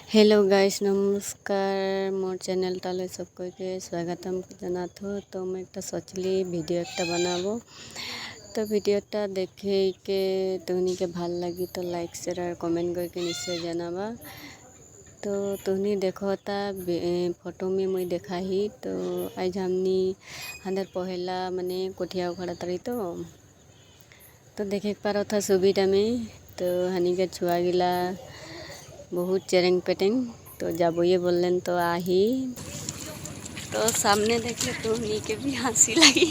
Hello guys नमस्कार मोर channel ताले सबको के स्वागतम जनात हो। तो मैं एक सोचली वीडियो एक बनाबो तो वीडियोटा देखे के तुहनी के भल लगी तो लाइक शेयर और कमेंट करके निश्चय जनाबा। तो तुहनी देखो ता फोटो में मुई देखा ही तो आज हमनी हंदर पहला मने कोठिया उखड़ा तरी तो देखे पारो था सुविधा में तो हनी के छुआ गिला बहुत चेरेंग पेटेंग तो जब ये बोलें तो आही तो सामने देखे तो उन्हीं के भी हंसी लगी।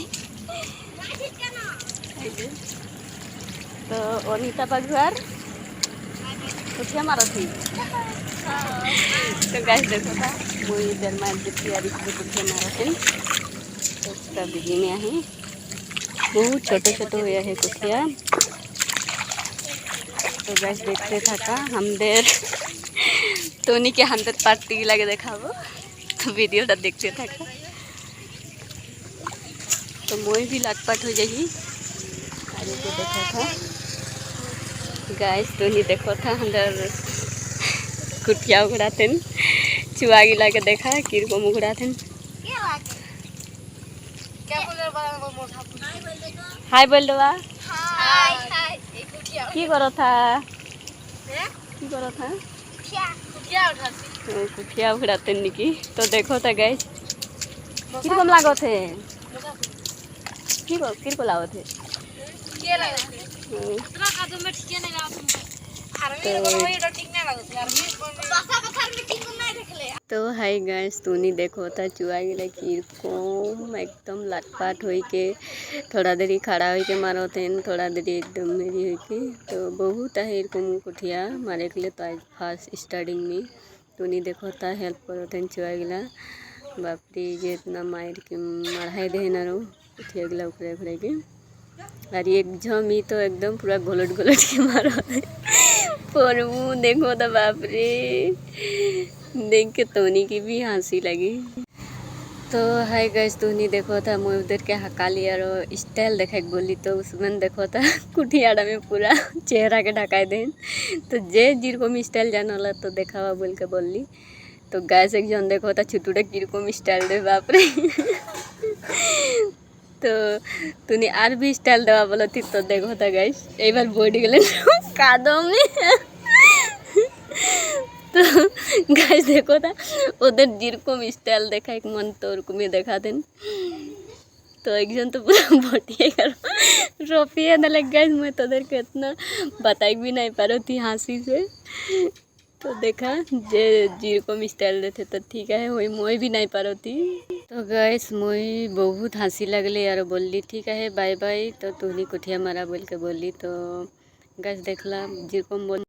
तो अनिता पगवार कुछ मारो थी तो गाइस देखो था मुई दरमा तैयारी कुछ मारो थी तो उसका बिजी में है बहुत छोटे छोटे हुए है कुछिया। तो गाइस देखते था का हम देर तो उन्हीं के अंदर पार्टी लगे देखा वो तो वीडियो देखते था का तो मोई भी लटपट हो जाएगी आगे को देखा था गाइस तो नहीं देखो था अंदर कुटिया उगड़ाते चुआ गिला के देखा किर को उगड़ाते हाय बोल दो की करो था कुटिया उगड़ाते निकी तो देखो था गाइस किरकम लागो थे किर को लागो थे तो हाय गाइस तूनी देखो था चुआ गिला कीर को एकदम लटपट हो के थोड़ा देरी खड़ा हो के मारो थे थोड़ा देरी एकदम मेरी हो के तो बहुत है इरकम कुठिया मारे के लिए तो आज फर्स्ट स्टार्टिंग में तूनी देखो था हेल्प करो थे चुआ गिला बापरी जे इतना मार के मढ़ाई दे ना रो कुठिया गिला उखड़े उखड़े के और एक झमी तो एकदम पूरा घोलट के मारो पर मुँह देखो तो बाप रे देख के तोनी की भी हंसी लगी। तो हाय गाइस तोनी देखो था मैं उधर के हकाली और स्टाइल देखा बोली तो उसमें देखो था कुठियाड़ा में पूरा चेहरा के ढकाए दें तो जे जिरकम स्टाइल जान वाला तो देखा बोल के बोली तो गैस एक जन देखो था छुटुड़ा किरकम स्टाइल दे बाप रे तो तूने आर भी स्टाइल देवा बोला थी तो देखो था गाइस एक बार बॉडी गले कादो में तो गाइस देखो था उधर जिरकम स्टाइल देखा एक मन तो में देखा थे तो एक जन तो पूरा बटिए करो रोपिए ना लग गाइस मैं तो उधर के इतना बताई भी नहीं पा रही थी हंसी से तो देखा जे जिरकम स्टाइल देते तो ठीक है वही मोई भी नहीं पा रही थी तो गाइस मोई बहुत हंसी लगले यार बोली ठीक है बाय बाय तो तूनी कुठिया मारा बोल के बोली तो गाइस देखला जिरकम बोल